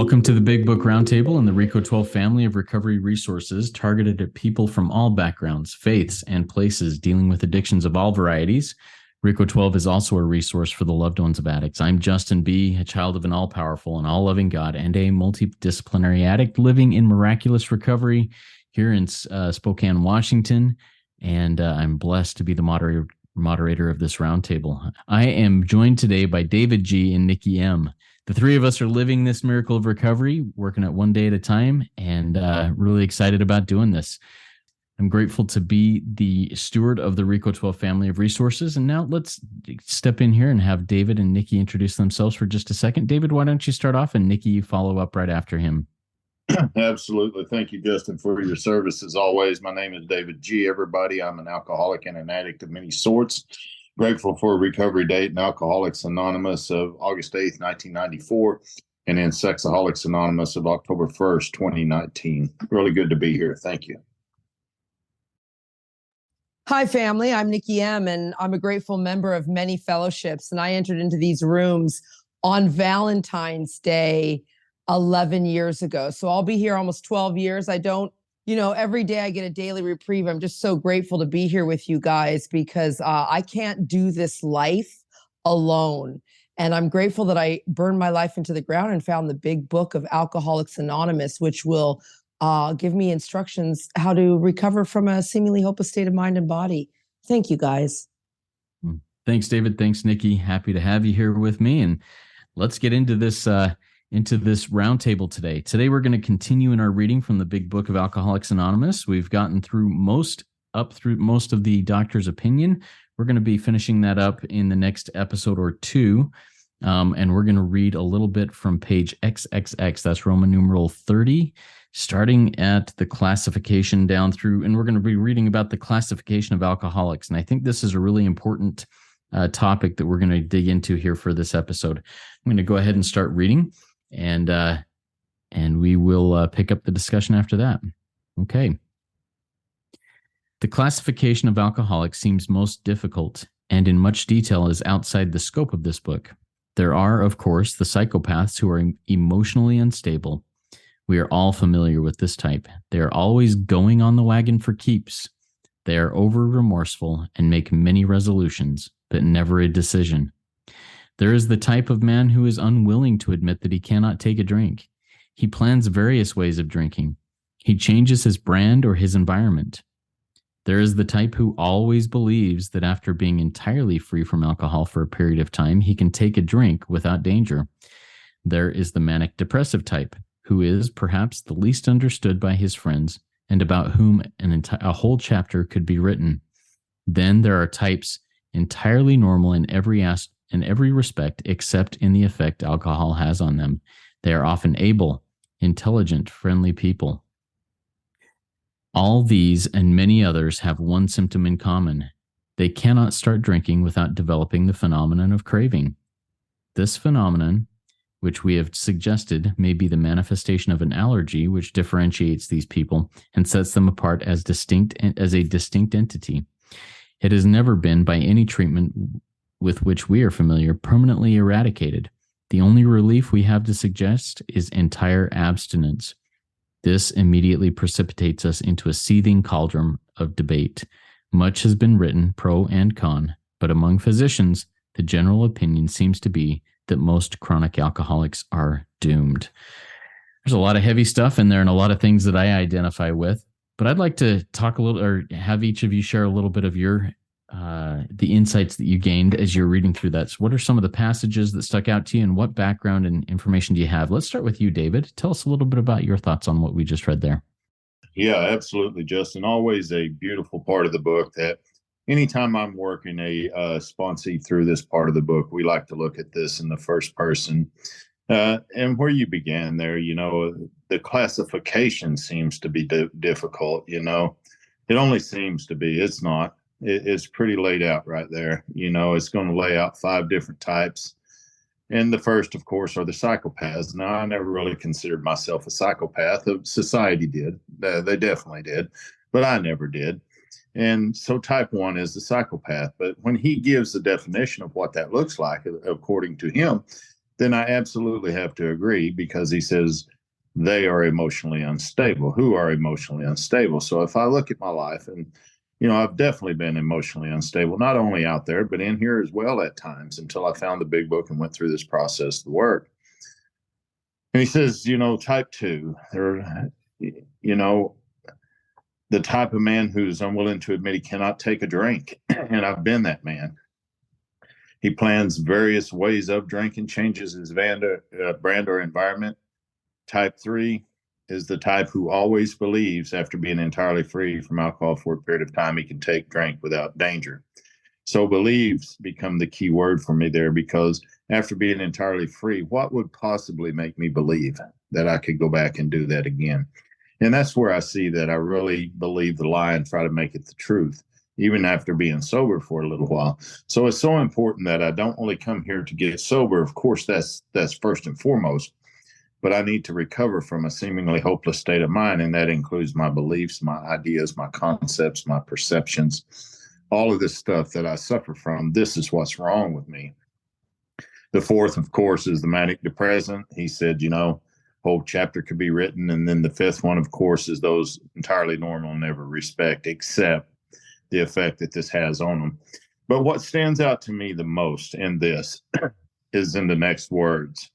Welcome to the Big Book Roundtable and the RICO 12 family of recovery resources targeted at people from all backgrounds, faiths, and places dealing with addictions of all varieties. RICO 12 is also a resource for the loved ones of addicts. I'm Justin B., a child of an all-powerful and all-loving God and a multidisciplinary addict living in miraculous recovery here in Spokane, Washington, and I'm blessed to be the moderator of this roundtable. I am joined today by David G. and Nikki M. The three of us are living this miracle of recovery, working it one day at a time, and really excited about doing this. I'm grateful to be the steward of the RICO 12 family of resources. And now let's step in here and have David and Nikki introduce themselves for just a second. David, why don't you start off, and Nikki, you follow up right after him. Absolutely. Thank you, Justin, for your service. As always, my name is David G. Everybody, I'm an alcoholic and an addict of many sorts. Grateful for a recovery date in Alcoholics Anonymous of August 8th, 1994, and in Sexaholics Anonymous of October 1st, 2019. Really good to be here. Thank you. Hi, family. I'm Nikki M., and I'm a grateful member of many fellowships, and I entered into these rooms on Valentine's Day 11 years ago. So I'll be here almost 12 years. I don't, every day I get a daily reprieve. I'm just so grateful to be here with you guys because I can't do this life alone. And I'm grateful that I burned my life into the ground and found the Big Book of Alcoholics Anonymous, which will give me instructions how to recover from a seemingly hopeless state of mind and body. Thank you, guys. Thanks, David. Thanks, Nikki. Happy to have you here with me. And let's get into this roundtable today. Today, we're going to continue in our reading from the Big Book of Alcoholics Anonymous. We've gotten through most of the doctor's opinion. We're going to be finishing that up in the next episode or two. And we're going to read a little bit from page XXX. That's Roman numeral 30, starting at the classification down through. And we're going to be reading about the classification of alcoholics. And I think this is a really important topic that we're going to dig into here for this episode. I'm going to go ahead and start reading. And we will pick up the discussion after that. Okay. The classification of alcoholics seems most difficult and in much detail is outside the scope of this book. There are, of course, the psychopaths who are emotionally unstable. We are all familiar with this type. They are always going on the wagon for keeps. They are over-remorseful and make many resolutions, but never a decision. There is the type of man who is unwilling to admit that he cannot take a drink. He plans various ways of drinking. He changes his brand or his environment. There is the type who always believes that after being entirely free from alcohol for a period of time, he can take a drink without danger. There is the manic depressive type, who is perhaps the least understood by his friends and about whom a whole chapter could be written. Then there are types entirely normal in every respect except in the effect alcohol has on them. They are often able, intelligent, friendly people. All these and many others have one symptom in common. They cannot start drinking without developing the phenomenon of craving. This phenomenon, which we have suggested, may be the manifestation of an allergy which differentiates these people and sets them apart as a distinct entity. It has never been, by any treatment with which we are familiar, permanently eradicated. The only relief we have to suggest is entire abstinence. This immediately precipitates us into a seething cauldron of debate. Much has been written, pro and con, but among physicians, the general opinion seems to be that most chronic alcoholics are doomed. There's a lot of heavy stuff in there and a lot of things that I identify with, but I'd like to talk a little, or have each of you share a little bit of your the insights that you gained as you're reading through that. So what are some of the passages that stuck out to you, and what background and information do you have? Let's start with you, David. Tell us a little bit about your thoughts on what we just read there. Yeah, absolutely, Justin. Always a beautiful part of the book that anytime I'm working a sponsee through this part of the book, we like to look at this in the first person. And where you began there, the classification seems to be difficult, It only seems to be. It's not. It's pretty laid out right there. It's going to lay out 5 different types. And the first, of course, are the psychopaths. Now, I never really considered myself a psychopath. Society did. They definitely did. But I never did. And so type 1 is the psychopath. But when he gives the definition of what that looks like, according to him, then I absolutely have to agree, because he says they are emotionally unstable. Who are emotionally unstable? So if I look at my life, and I've definitely been emotionally unstable, not only out there, but in here as well at times, until I found the Big Book and went through this process, the work. And he says, type 2, or, the type of man who's unwilling to admit he cannot take a drink. And I've been that man. He plans various ways of drinking, changes his brand or environment. Type 3 is the type who always believes after being entirely free from alcohol for a period of time, he can take drink without danger. So believes become the key word for me there, because after being entirely free, what would possibly make me believe that I could go back and do that again? And that's where I see that I really believe the lie and try to make it the truth, even after being sober for a little while. So it's so important that I don't only come here to get sober. Of course, that's first and foremost, but I need to recover from a seemingly hopeless state of mind. And that includes my beliefs, my ideas, my concepts, my perceptions, all of this stuff that I suffer from. This is what's wrong with me. The fourth, of course, is the manic depressant. He said, whole chapter could be written. And then the fifth one, of course, is those entirely normal and never respect, except the effect that this has on them. But what stands out to me the most in this is in the next words.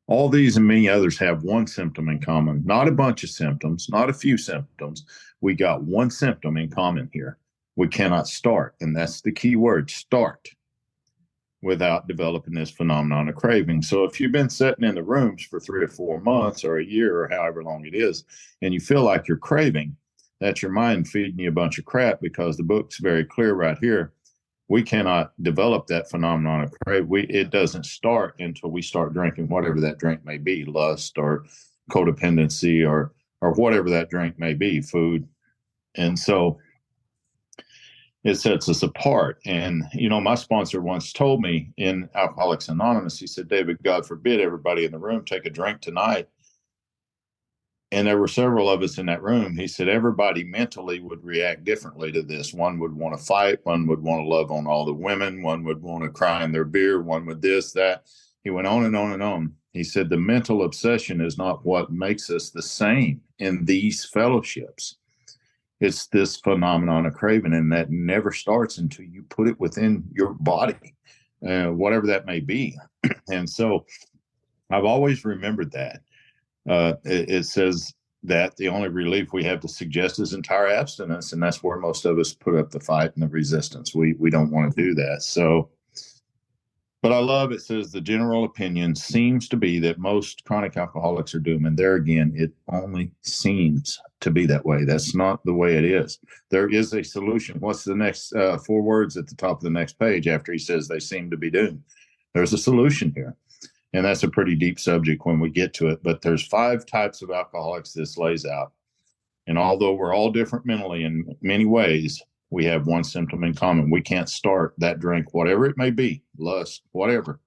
All these and many others have one symptom in common, not a bunch of symptoms, not a few symptoms. We got one symptom in common here. We cannot start, and that's the key word, start, without developing this phenomenon of craving. So if you've been sitting in the rooms for 3 or 4 months or a year or however long it is, and you feel like you're craving, that's your mind feeding you a bunch of crap, because the book's very clear right here. We cannot develop that phenomenon of crave. It doesn't start until we start drinking whatever that drink may be, lust or codependency or whatever that drink may be, food. And so it sets us apart. And, my sponsor once told me in Alcoholics Anonymous, he said, David, God forbid everybody in the room take a drink tonight. And there were several of us in that room. He said, everybody mentally would react differently to this. One would want to fight. One would want to love on all the women. One would want to cry in their beer. One would this, that. He went on and on and on. He said, the mental obsession is not what makes us the same in these fellowships. It's this phenomenon of craving, and that never starts until you put it within your body, whatever that may be. And so I've always remembered that. It says that the only relief we have to suggest is entire abstinence, and that's where most of us put up the fight and the resistance. We don't want to do that. So, but I love it says the general opinion seems to be that most chronic alcoholics are doomed. And there again, it only seems to be that way. That's not the way it is. There is a solution. What's the next 4 words at the top of the next page after he says they seem to be doomed? There's a solution here. And that's a pretty deep subject when we get to it. But there's 5 types of alcoholics this lays out. And although we're all different mentally in many ways, we have one symptom in common. We can't start that drink, whatever it may be, lust, whatever,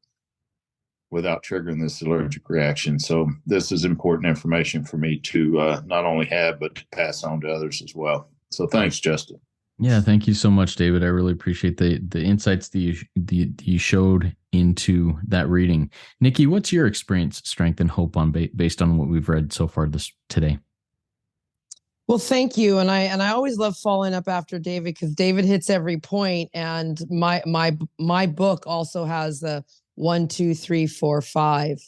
without triggering this allergic reaction. So this is important information for me to not only have, but to pass on to others as well. So thanks, Justin. Yeah, thank you so much, David. I really appreciate the insights that you showed into that reading. Nikki, what's your experience, strength, and hope on based on what we've read so far today? Well, thank you, and I always love following up after David, because David hits every point, and my book also has the 1, 2, 3, 4, 5,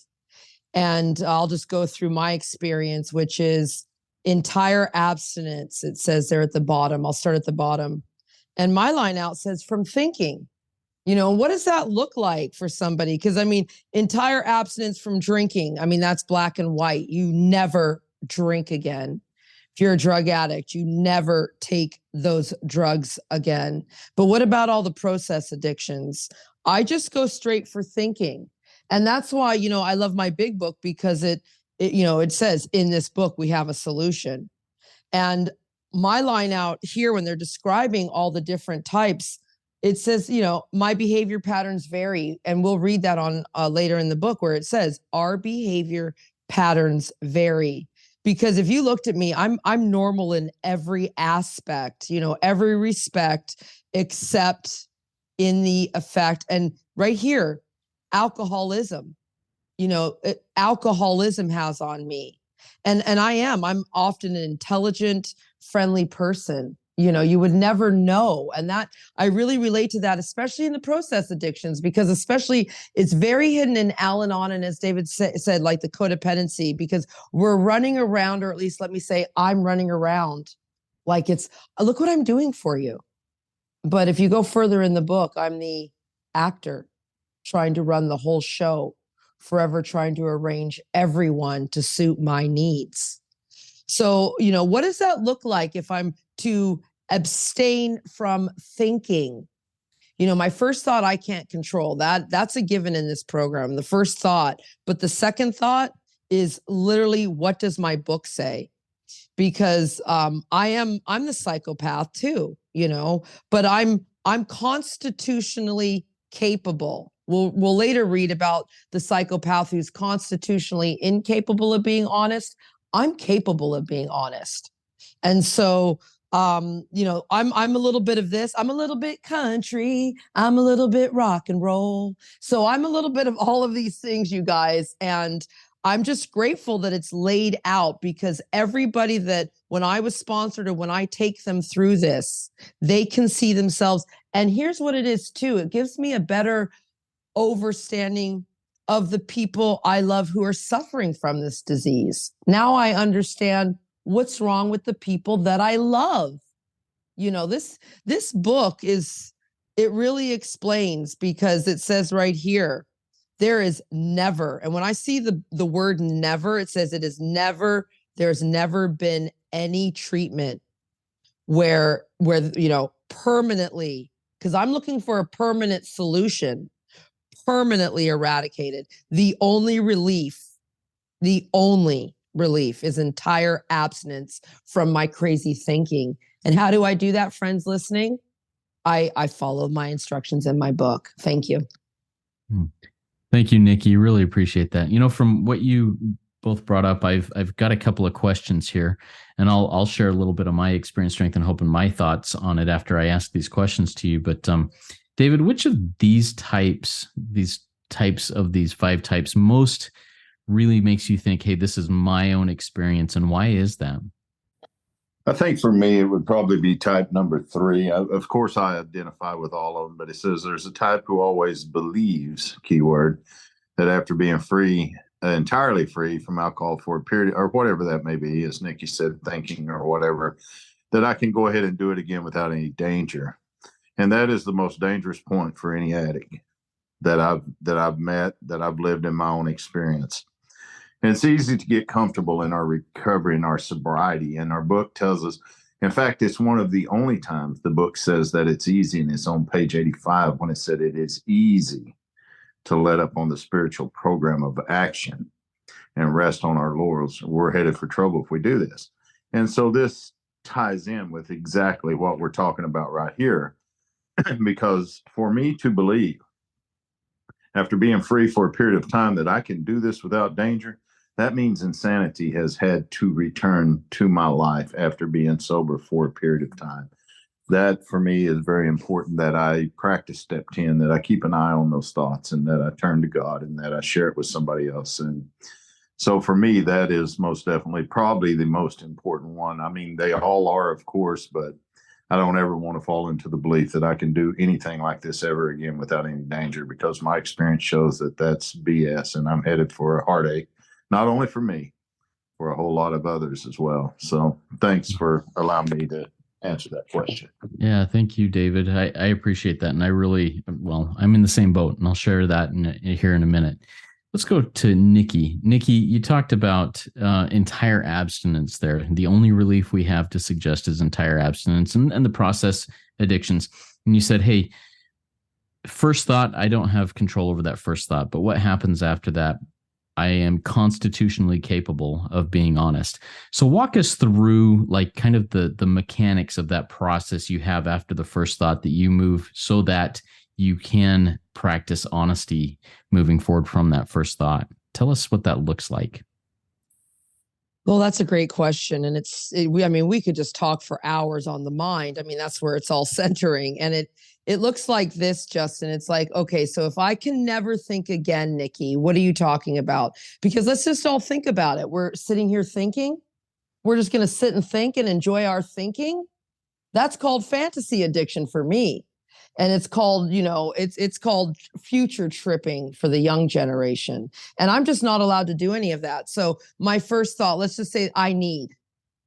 and I'll just go through my experience, which is entire abstinence. It says there at the bottom. I'll start at the bottom. And my line out says from thinking. What does that look like for somebody? Because entire abstinence from drinking, that's black and white. You never drink again. If you're a drug addict, you never take those drugs again. But what about all the process addictions? I just go straight for thinking. And that's why, I love my big book, because it says in this book, we have a solution. And my line out here, when they're describing all the different types, it says, my behavior patterns vary. And we'll read that on later in the book, where it says our behavior patterns vary. Because if you looked at me, I'm normal in every aspect, every respect, except in the effect. And right here, alcoholism, alcoholism has on me. And I'm often an intelligent, friendly person. You would never know. And that I really relate to that, especially in the process addictions, because especially it's very hidden in Al-Anon. And as David said, like the codependency, because we're running around, or at least let me say, I'm running around like it's, look what I'm doing for you. But if you go further in the book, I'm the actor trying to run the whole show, forever trying to arrange everyone to suit my needs. So, what does that look like if I'm to abstain from thinking? My first thought, I can't control that. That's a given in this program, the first thought. But the second thought is literally, what does my book say? Because I'm the psychopath too, but I'm constitutionally capable. We'll later read about the psychopath who's constitutionally incapable of being honest. I'm capable of being honest. And so, I'm a little bit of this. I'm a little bit country. I'm a little bit rock and roll. So I'm a little bit of all of these things, you guys. And I'm just grateful that it's laid out, because everybody that when I was sponsored or when I take them through this, they can see themselves. And here's what it is too. It gives me a better understanding of the people I love who are suffering from this disease. Now I understand what's wrong with the people that I love. This book it really explains, because it says right here, there is never, and when I see the word never, it says there's never been any treatment where permanently, because I'm looking for a permanent solution, permanently eradicated. The only relief is entire abstinence from my crazy thinking. And how do I do that, friends listening? I follow my instructions in my book. Thank you. Thank you, Nikki. Really appreciate that. From what you both brought up, I've got a couple of questions here, and I'll share a little bit of my experience, strength, and hope, and my thoughts on it after I ask these questions to you. But David, which of these types of these 5 types most really makes you think, hey, this is my own experience, and why is that? I think for me, it would probably be type number 3. Of course, I identify with all of them, but it says there's a type who always believes, keyword, that after being entirely free from alcohol for a period, or whatever that may be, as Nikki said, thinking or whatever, that I can go ahead and do it again without any danger. And that is the most dangerous point for any addict that I've met, that I've lived in my own experience. And it's easy to get comfortable in our recovery and our sobriety. And our book tells us, in fact, it's one of the only times the book says that it's easy, and it's on page 85 when it said it is easy to let up on the spiritual program of action and rest on our laurels. We're headed for trouble if we do this. And so this ties in with exactly what we're talking about right here, because for me to believe, after being free for a period of time, that I can do this without danger, that means insanity has had to return to my life after being sober for a period of time. That for me is very important, that I practice step 10, that I keep an eye on those thoughts, and that I turn to God, and that I share it with somebody else. And so for me, that is most definitely probably the most important one. I mean, they all are, of course, but I don't ever want to fall into the belief that I can do anything like this ever again without any danger, because my experience shows that that's BS, and I'm headed for a heartache, not only for me, for a whole lot of others as well. So thanks for allowing me to answer that question. Yeah, thank you, David. I appreciate that. And I'm in the same boat, and I'll share that here in a minute. Let's go to Nikki. Nikki, you talked about entire abstinence there. The only relief we have to suggest is entire abstinence and the process addictions. And you said, hey, first thought, I don't have control over that first thought, but what happens after that? I am constitutionally capable of being honest. So walk us through like kind of the mechanics of that process you have after the first thought, that you move so that you can practice honesty moving forward from that first thought. Tell us what that looks like. Well, that's a great question. And we could just talk for hours on the mind. I mean, that's where it's all centering. And it looks like this, Justin. It's like, okay, so if I can never think again, Nikki, what are you talking about? Because let's just all think about it. We're sitting here thinking. We're just going to sit and think and enjoy our thinking. That's called fantasy addiction for me. And it's called, it's called future tripping for the young generation. And I'm just not allowed to do any of that. So my first thought, let's just say I need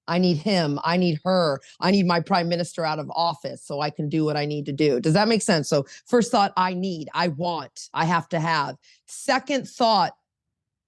him, I need her, I need my prime minister out of office so I can do what I need to do. Does that make sense? So first thought, I need, I want, I have to have. Second thought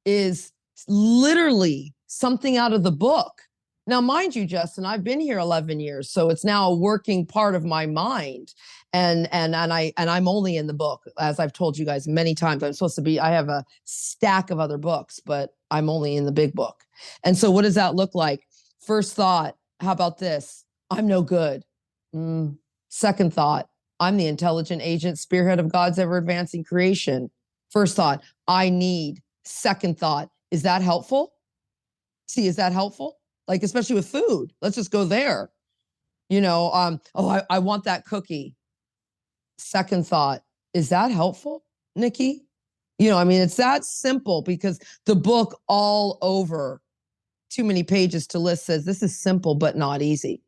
is literally something out of the book. Now, mind you, Justin, I've been here 11 years, so it's now a working part of my mind. And I'm only in the book, as I've told you guys many times. I have a stack of other books, but I'm only in the big book. And so what does that look like? First thought, how about this? I'm no good. Second thought, I'm the intelligent agent, spearhead of God's ever advancing creation. First thought, I need. Second thought, is that helpful? See, is that helpful? Like, especially with food, let's just go there. I want that cookie. Second thought, is that helpful, Nikki? It's that simple, because the book all over, too many pages to list, says this is simple but not easy.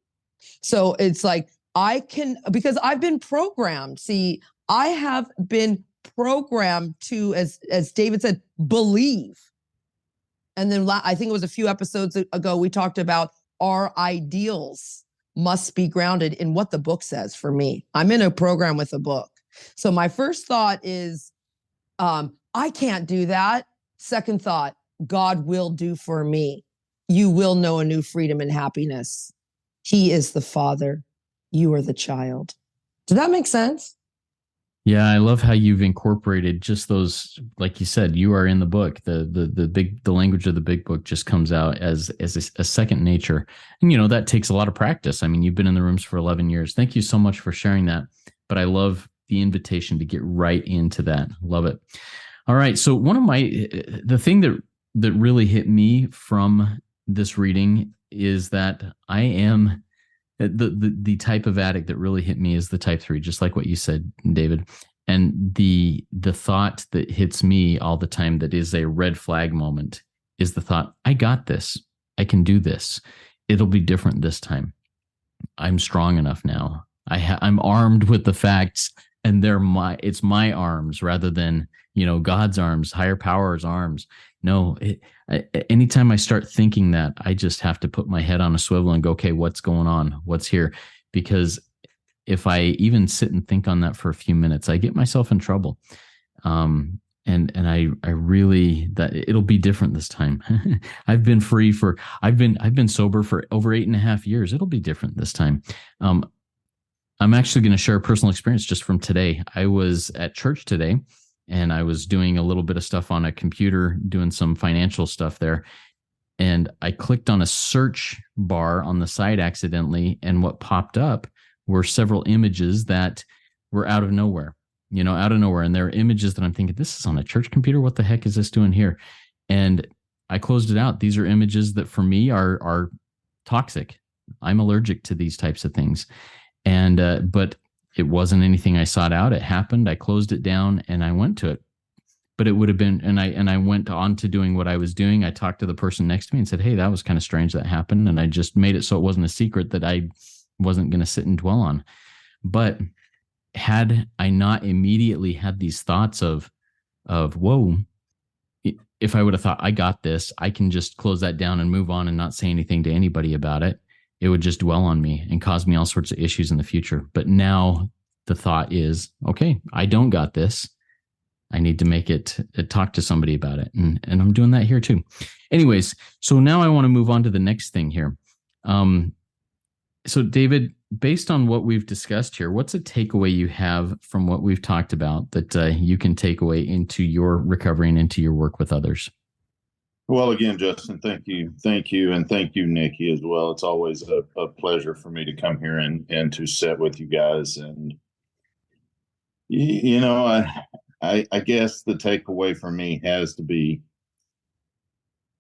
So it's like, because I've been programmed. See, I have been programmed to, as David said, believe. And then I think it was a few episodes ago, we talked about our ideals must be grounded in what the book says for me. I'm in a program with a book. So my first thought is, I can't do that. Second thought, God will do for me. You will know a new freedom and happiness. He is the Father. You are the child. Does that make sense? Yeah, I love how you've incorporated just those, like you said, you are in the book. The language of the big book just comes out as a second nature. And that takes a lot of practice. I mean, you've been in the rooms for 11 years. Thank you so much for sharing that. But I love the invitation to get right into that. Love it. All right. So the thing that really hit me from this reading is that I am the type of addict that really hit me is the type 3, just like what you said, David. And the thought that hits me all the time, that is a red flag moment, is the thought, I got this. I can do this. It'll be different this time. I'm strong enough now. I'm armed with the facts, and it's my arms rather than, God's arms, higher power's arms. No, anytime I start thinking that, I just have to put my head on a swivel and go, okay, what's going on? What's here? Because if I even sit and think on that for a few minutes, I get myself in trouble. And I really, that it'll be different this time. I've been sober for over 8.5 years. It'll be different this time. I'm actually going to share a personal experience just from today. I was at church today, and I was doing a little bit of stuff on a computer, doing some financial stuff there. And I clicked on a search bar on the side accidentally. And what popped up were several images that were out of nowhere. And there are images that I'm thinking, this is on a church computer. What the heck is this doing here? And I closed it out. These are images that for me are toxic. I'm allergic to these types of things. And, but it wasn't anything I sought out. It happened. I closed it down and I went to it. But it would have been, and I went on to doing what I was doing. I talked to the person next to me and said, hey, that was kind of strange that happened. And I just made it so it wasn't a secret that I wasn't going to sit and dwell on. But had I not immediately had these thoughts of whoa, if I would have thought, I got this, I can just close that down and move on and not say anything to anybody about it, it would just dwell on me and cause me all sorts of issues in the future. But now the thought is, okay, I don't got this. I need to make it talk to somebody about it. And I'm doing that here too. Anyways, so now I want to move on to the next thing here. So David, based on what we've discussed here, what's a takeaway you have from what we've talked about that you can take away into your recovery and into your work with others? Well, again, Justin, thank you. And thank you, Nikki, as well. It's always a pleasure for me to come here and to sit with you guys. And, I guess the takeaway for me has to be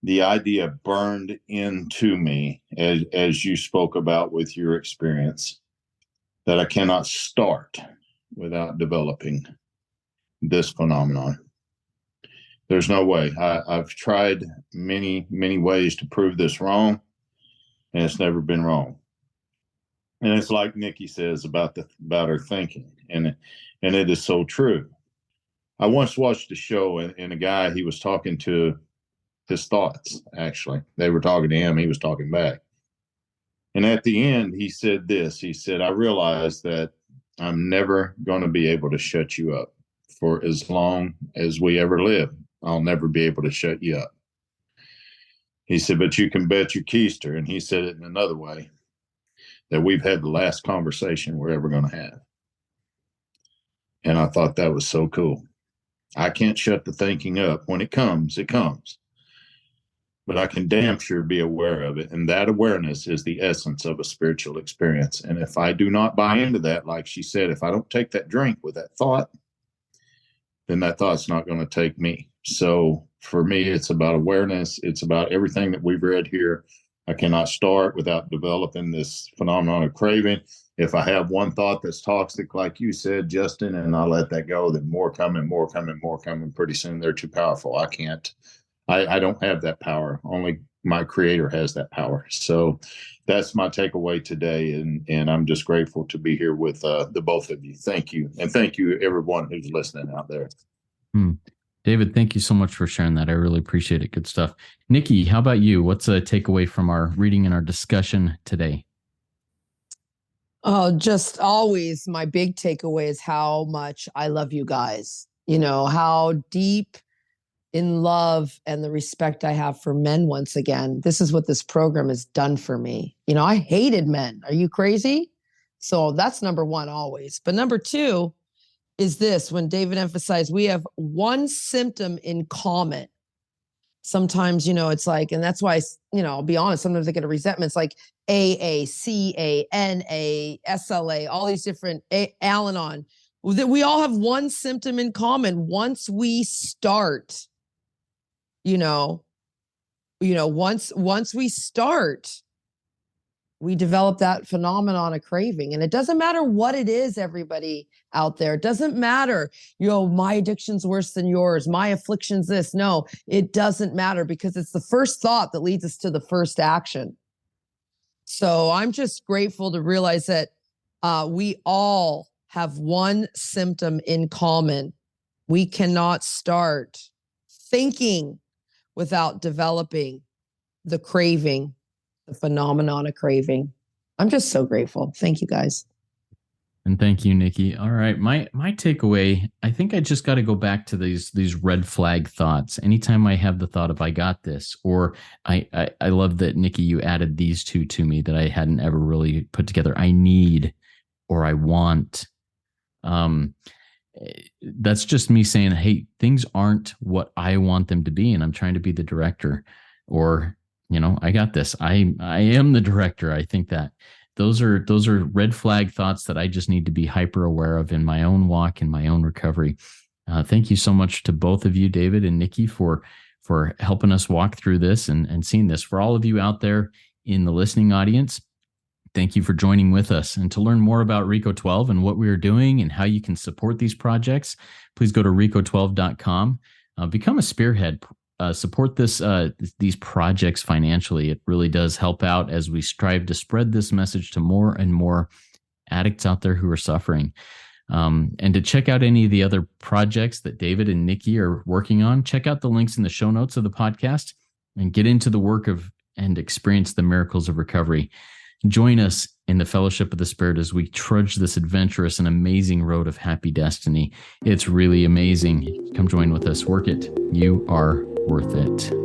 the idea burned into me, as you spoke about with your experience, that I cannot start without developing this phenomenon. There's no way. I've tried many, many ways to prove this wrong, and it's never been wrong. And it's like Nikki says about her thinking, and it is so true. I once watched a show, and a guy, he was talking to his thoughts, actually. They were talking to him, he was talking back. And at the end, he said this. He said, I realize that I'm never going to be able to shut you up for as long as we ever live. I'll never be able to shut you up. He said, but you can bet your keister, and he said it in another way, that we've had the last conversation we're ever going to have. And I thought that was so cool. I can't shut the thinking up. When it comes, it comes. But I can damn sure be aware of it. And that awareness is the essence of a spiritual experience. And if I do not buy into that, like she said, if I don't take that drink with that thought, then that thought's not going to take me. So for me, it's about awareness. It's about everything that we've read here. I cannot start without developing this phenomenon of craving. If I have one thought that's toxic, like you said, Justin, and I let that go, then more coming. Pretty soon they're too powerful. I can't. I don't have that power. Only my Creator has that power. So that's my takeaway today. And I'm just grateful to be here with the both of you. Thank you. And thank you, everyone who's listening out there. David, thank you so much for sharing that. I really appreciate it. Good stuff. Nikki, how about you? What's a takeaway from our reading and our discussion today? Oh, just always my big takeaway is how much I love you guys. You know, how deep in love and the respect I have for men once again. This is what this program has done for me. You know, I hated men. Are you crazy? So that's number one always. But number two is this, when David emphasized we have one symptom in common. Sometimes, you know, it's like, and that's why, you know, I'll be honest, sometimes I get a resentment. It's like AA, CA, NA, SLA, all these different Al-Anon. We all have one symptom in common. Once we start, once we start, we develop that phenomenon of craving. And it doesn't matter what it is, everybody out there. It doesn't matter, my addiction's worse than yours. My affliction's this. No, it doesn't matter, because it's the first thought that leads us to the first action. So I'm just grateful to realize that we all have one symptom in common. We cannot start thinking without developing the craving, the phenomenon of craving. I'm just so grateful. Thank you, guys. And thank you, Nikki. All right. My takeaway, I think I just got to go back to these red flag thoughts. Anytime I have the thought of I got this, or I love that, Nikki, you added these two to me that I hadn't ever really put together. I need, or I want. That's just me saying, hey, things aren't what I want them to be, and I'm trying to be the director. Or, I got this. I am the director. I think that those are red flag thoughts that I just need to be hyper aware of in my own walk, in my own recovery. Thank you so much to both of you, David and Nikki, for helping us walk through this and seeing this. For all of you out there in the listening audience, thank you for joining with us. And to learn more about RICO 12 and what we are doing and how you can support these projects, please go to RICO12.com. Become a spearhead. Support these projects financially. It really does help out as we strive to spread this message to more and more addicts out there who are suffering. And to check out any of the other projects that David and Nikki are working on, check out the links in the show notes of the podcast and get into the work of and experience the miracles of recovery. Join us in the fellowship of the Spirit as we trudge this adventurous and amazing road of happy destiny. It's really amazing. Come join with us. Work it. You are worth it.